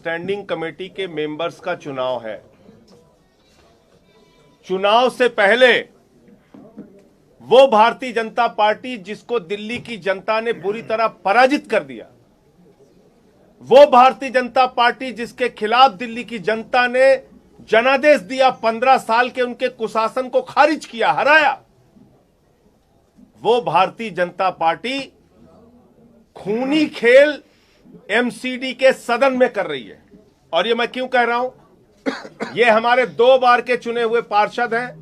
Standing committee के members का चुनाव है। चुनाव से पहले वो भारतीय जनता पार्टी जिसको दिल्ली की जनता ने बुरी तरह पराजित कर दिया, वो भारतीय जनता पार्टी जिसके खिलाफ दिल्ली की जनता ने जनादेश दिया, 15 साल के उनके कुशासन को खारिज किया, हराया, वो भारतीय जनता पार्टी खूनी खेल एमसीडी के सदन में कर रही है। और ये मैं क्यों कह रहा हूं? ये हमारे 2 बार के चुने हुए पार्षद हैं,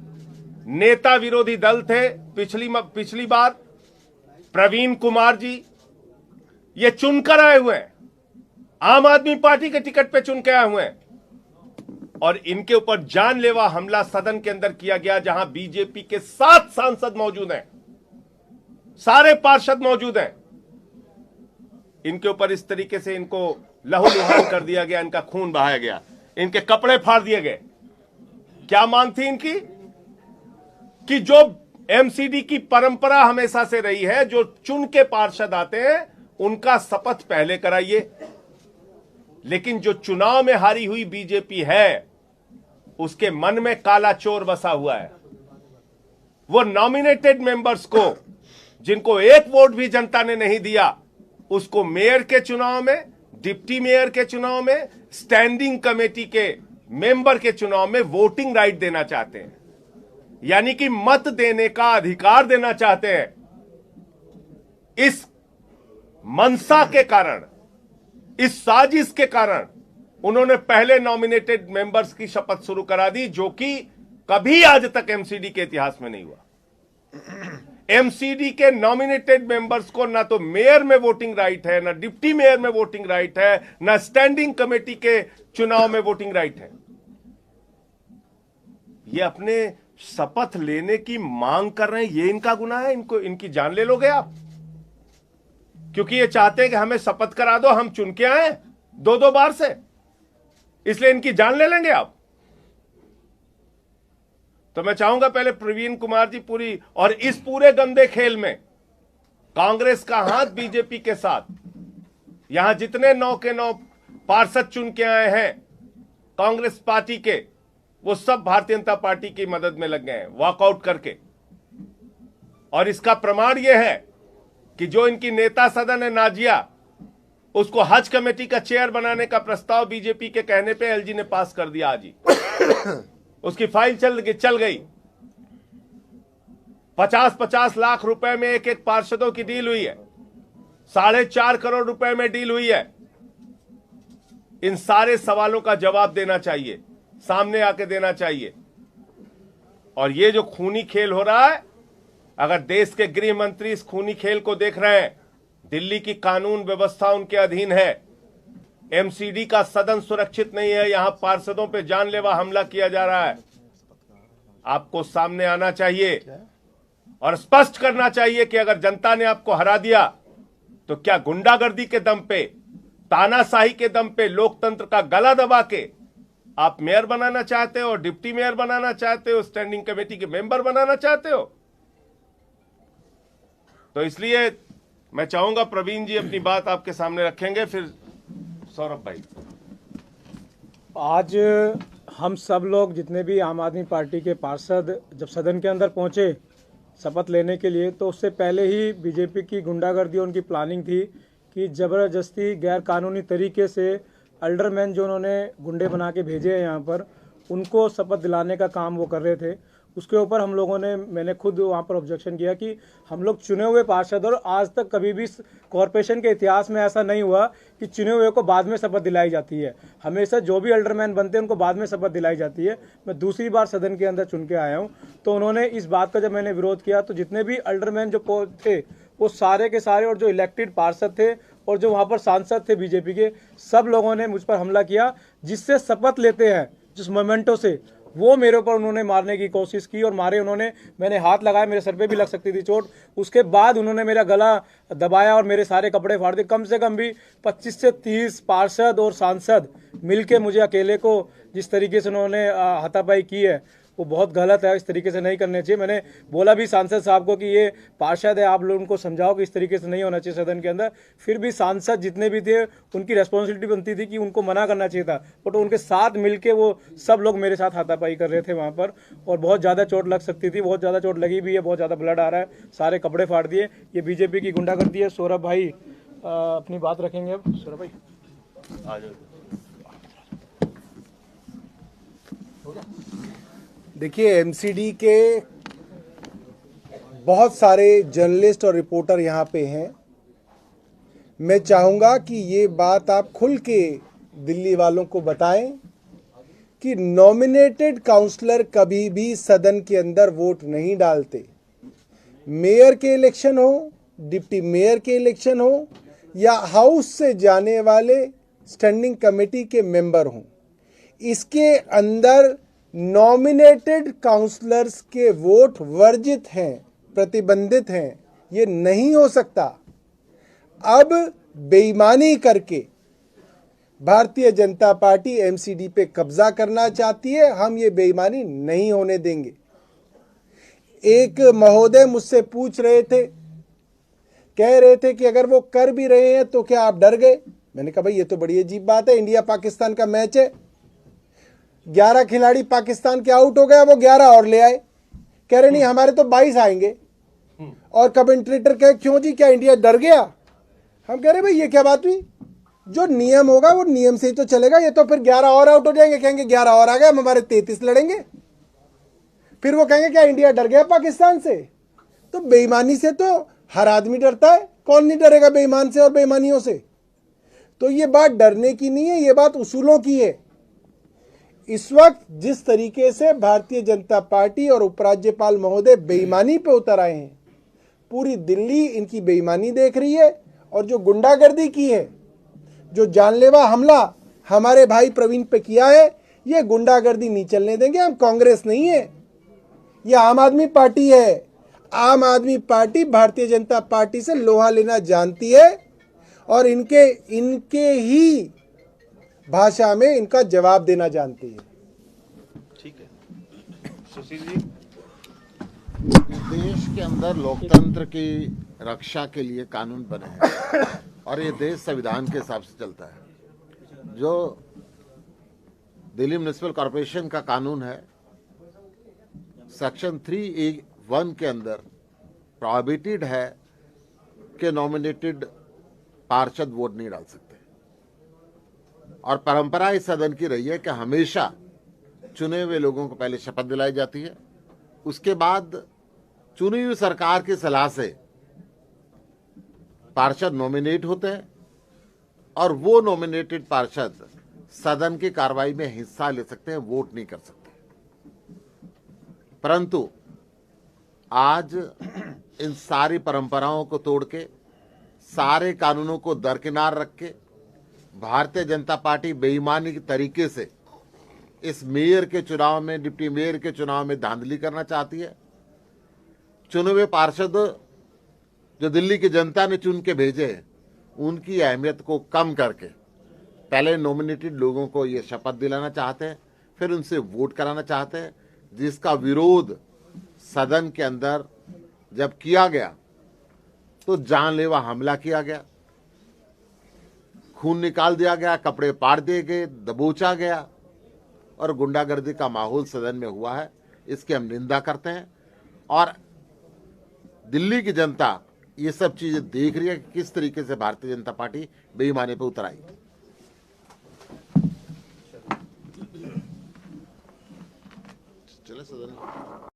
नेता विरोधी दल थे पिछली बार, प्रवीण कुमार जी, ये चुनकर आए हुए हैं, आम आदमी पार्टी के टिकट पे चुन के आए हुए हैं, और इनके ऊपर जानलेवा हमला सदन के अंदर किया गया, जहां बीजेपी के 7 सांसद मौजूद हैं, सारे पार्षद मौजूद हैं। इनके ऊपर इस तरीके से इनको लहूलुहान कर दिया गया, इनका खून बहाया गया, इनके कपड़े फाड़ दिए गए। क्या मांग थी इनकी? कि जो एमसीडी की परंपरा हमेशा से रही है, जो चुन के पार्षद आते हैं उनका शपथ पहले कराइए। लेकिन जो चुनाव में हारी हुई बीजेपी है, उसके मन में काला चोर बसा हुआ है। वो नॉमिनेटेड मेंबर्स को, जिनको 1 वोट भी जनता ने नहीं दिया, उसको मेयर के चुनाव में, डिप्टी मेयर के चुनाव में, स्टैंडिंग कमेटी के मेंबर के चुनाव में वोटिंग राइट देना चाहते हैं, यानी कि मत देने का अधिकार देना चाहते हैं। इस मंशा के कारण, इस साजिश के कारण उन्होंने पहले नॉमिनेटेड मेंबर्स की शपथ शुरू करा दी, जो कि कभी आज तक एमसीडी के इतिहास में नहीं हुआ। एमसीडी के नॉमिनेटेड मेंबर्स को ना तो मेयर में वोटिंग राइट है, ना डिप्टी मेयर में वोटिंग राइट है, ना स्टैंडिंग कमेटी के चुनाव में वोटिंग राइट है। ये अपने शपथ लेने की मांग कर रहे हैं, ये इनका गुनाह है? इनकी जान ले लोगे आप? क्योंकि ये चाहते हैं कि हमें शपथ करा दो, हम चुन के आए 2-2 बार से, इसलिए इनकी जान ले लेंगे आप? तो मैं चाहूंगा पहले प्रवीण कुमार जी पूरी, और इस पूरे गंदे खेल में कांग्रेस का हाथ बीजेपी के साथ, यहां जितने 9 के 9 पार्षद चुन के आए हैं कांग्रेस पार्टी के, वो सब भारतीय जनता पार्टी की मदद में लग गए हैं वॉकआउट करके। और इसका प्रमाण यह है कि जो इनकी नेता सदन है नाजिया, उसको हज कमेटी का चेयर बनाने का प्रस्ताव बीजेपी के कहने पे एलजी ने पास कर दिया आज ही। उसकी फाइल चल गई। 50-50 लाख रुपए में एक पार्षदों की डील हुई है, 4.5 करोड़ रुपए में डील हुई है। इन सारे सवालों का जवाब देना चाहिए, सामने आके देना चाहिए। और ये जो खूनी खेल हो रहा है, अगर देश के गृह मंत्री इस खूनी खेल को देख रहे हैं, दिल्ली की कानून व्यवस्था उनके अधीन है, एमसीडी का सदन सुरक्षित नहीं है, यहां पार्षदों पे जानलेवा हमला किया जा रहा है, आपको सामने आना चाहिए और स्पष्ट करना चाहिए कि अगर जनता ने आपको हरा दिया तो क्या गुंडागर्दी के दम पे, तानाशाही के दम पे, लोकतंत्र का गला दबा के आप मेयर बनाना चाहते हो, डिप्टी मेयर बनाना चाहते हो, स्टैंडिंग कमेटी के मेंबर बनाना चाहते हो? तो इसलिए मैं चाहूंगा प्रवीण जी अपनी बात आपके सामने रखेंगे, फिर सौरभ भाई। आज हम सब लोग जितने भी आम आदमी पार्टी के पार्षद जब सदन के अंदर पहुंचे शपथ लेने के लिए, तो उससे पहले ही बीजेपी की गुंडागर्दी उनकी प्लानिंग थी कि ज़बरदस्ती गैर कानूनी तरीके से अल्डरमैन जो उन्होंने गुंडे बना के भेजे हैं यहाँ पर, उनको शपथ दिलाने का काम वो कर रहे थे। उसके ऊपर हम लोगों ने, मैंने खुद वहाँ पर ऑब्जेक्शन किया कि हम लोग चुने हुए पार्षद, और आज तक कभी भी कॉरपोरेशन के इतिहास में ऐसा नहीं हुआ कि चुने हुए को बाद में शपथ दिलाई जाती है। हमेशा जो भी अल्डरमैन बनते हैं उनको बाद में शपथ दिलाई जाती है। मैं दूसरी बार सदन के अंदर चुन के आया हूँ, तो उन्होंने इस बात का जब मैंने विरोध किया, तो जितने भी अल्डरमैन जो थे वो सारे के सारे, और जो इलेक्टेड पार्षद थे और जो वहाँ पर सांसद थे बीजेपी के, सब लोगों ने मुझ पर हमला किया। जिससे शपथ लेते हैं, जिस मोमेंटो से, वो मेरे ऊपर उन्होंने मारने की कोशिश की और मारे उन्होंने। मैंने हाथ लगाया, मेरे सर पे भी लग सकती थी चोट। उसके बाद उन्होंने मेरा गला दबाया और मेरे सारे कपड़े फाड़ दिए। कम से कम भी 25 से 30 पार्षद और सांसद मिलके मुझे अकेले को जिस तरीके से उन्होंने हाथापाई की है, वो बहुत गलत है, इस तरीके से नहीं करने चाहिए। मैंने बोला भी सांसद साहब को कि ये पार्षद है, आप लोग उनको समझाओ कि इस तरीके से नहीं होना चाहिए सदन के अंदर। फिर भी सांसद जितने भी थे उनकी रेस्पॉन्सिबिलिटी बनती थी कि उनको मना करना चाहिए था, बट उनके साथ मिलके वो सब लोग मेरे साथ हाथापाई कर रहे थे वहाँ पर, और बहुत ज़्यादा चोट लग सकती थी, बहुत ज़्यादा चोट लगी भी है, बहुत ज़्यादा ब्लड आ रहा है, सारे कपड़े फाड़ दिए। ये बीजेपी की गुंडागर्दी है। सौरभ भाई अपनी बात रखेंगे अब। सौरभ भाई आ जाओ। देखिए, एमसीडी के बहुत सारे जर्नलिस्ट और रिपोर्टर यहाँ पे हैं। मैं चाहूँगा कि ये बात आप खुल के दिल्ली वालों को बताएं कि नॉमिनेटेड काउंसलर कभी भी सदन के अंदर वोट नहीं डालते। मेयर के इलेक्शन हो, डिप्टी मेयर के इलेक्शन हो, या हाउस से जाने वाले स्टैंडिंग कमेटी के मेंबर हों, इसके अंदर नॉमिनेटेड काउंसलर्स के वोट वर्जित हैं, प्रतिबंधित हैं। ये नहीं हो सकता। अब बेईमानी करके भारतीय जनता पार्टी एमसीडी पे कब्जा करना चाहती है। हम ये बेईमानी नहीं होने देंगे। एक महोदय मुझसे पूछ रहे थे, कह रहे थे कि अगर वो कर भी रहे हैं तो क्या आप डर गए? मैंने कहा भाई ये तो बड़ी अजीब बात है। इंडिया पाकिस्तान का मैच है, 11 खिलाड़ी पाकिस्तान के आउट हो गए, वो 11 और ले आए। कह रहे नहीं हमारे तो 22 आएंगे। और कमेंटेटर कहे क्यों जी, क्या इंडिया डर गया? हम कह रहे भाई ये क्या बात हुई? जो नियम होगा वो नियम से ही तो चलेगा। ये तो फिर 11 और आउट हो जाएंगे, कहेंगे 11 और आ गए, हम हमारे 33 लड़ेंगे। फिर वो कहेंगे क्या इंडिया डर गया पाकिस्तान से? तो बेईमानी से तो हर आदमी डरता है, कौन नहीं डरेगा बेईमान से और बेईमानियों से? तो ये बात डरने की नहीं है, ये बात उसूलों की है। इस वक्त जिस तरीके से भारतीय जनता पार्टी और उपराज्यपाल महोदय बेईमानी पे उतर आए हैं, पूरी दिल्ली इनकी बेईमानी देख रही है। और जो गुंडागर्दी की है, जो जानलेवा हमला हमारे भाई प्रवीण पे किया है, ये गुंडागर्दी नहीं चलने देंगे। हम कांग्रेस नहीं है, ये आम आदमी पार्टी है। आम आदमी पार्टी भारतीय जनता पार्टी से लोहा लेना जानती है और इनके ही भाषा में इनका जवाब देना जानती है। ठीक है सुशील जी। देश के अंदर लोकतंत्र की रक्षा के लिए कानून बने हैं और ये देश संविधान के हिसाब से चलता है। जो दिल्ली म्युनिसिपल कॉरपोरेशन का कानून है, सेक्शन 3(1) के अंदर प्रोहिबिटेड है कि नॉमिनेटेड पार्षद वोट नहीं डाल सकते। और परंपरा इस सदन की रही है कि हमेशा चुने हुए लोगों को पहले शपथ दिलाई जाती है, उसके बाद चुनी हुई सरकार की सलाह से पार्षद नॉमिनेट होते हैं और वो नॉमिनेटेड पार्षद सदन की कार्रवाई में हिस्सा ले सकते हैं, वोट नहीं कर सकते। परंतु आज इन सारी परंपराओं को तोड़ के, सारे कानूनों को दरकिनार रख के भारतीय जनता पार्टी बेईमानी के तरीके से इस मेयर के चुनाव में, डिप्टी मेयर के चुनाव में धांधली करना चाहती है। चुने हुए पार्षद जो दिल्ली की जनता ने चुन के भेजे हैं, उनकी अहमियत को कम करके पहले नॉमिनेटेड लोगों को ये शपथ दिलाना चाहते हैं, फिर उनसे वोट कराना चाहते हैं, जिसका विरोध सदन के अंदर जब किया गया तो जानलेवा हमला किया गया, खून निकाल दिया गया, कपड़े पाड़ दिए गए, दबोचा गया और गुंडागर्दी का माहौल सदन में हुआ है। इसकी हम निंदा करते हैं और दिल्ली की जनता ये सब चीजें देख रही है कि किस तरीके से भारतीय जनता पार्टी बेईमानी पे उतर आई। चले सदन।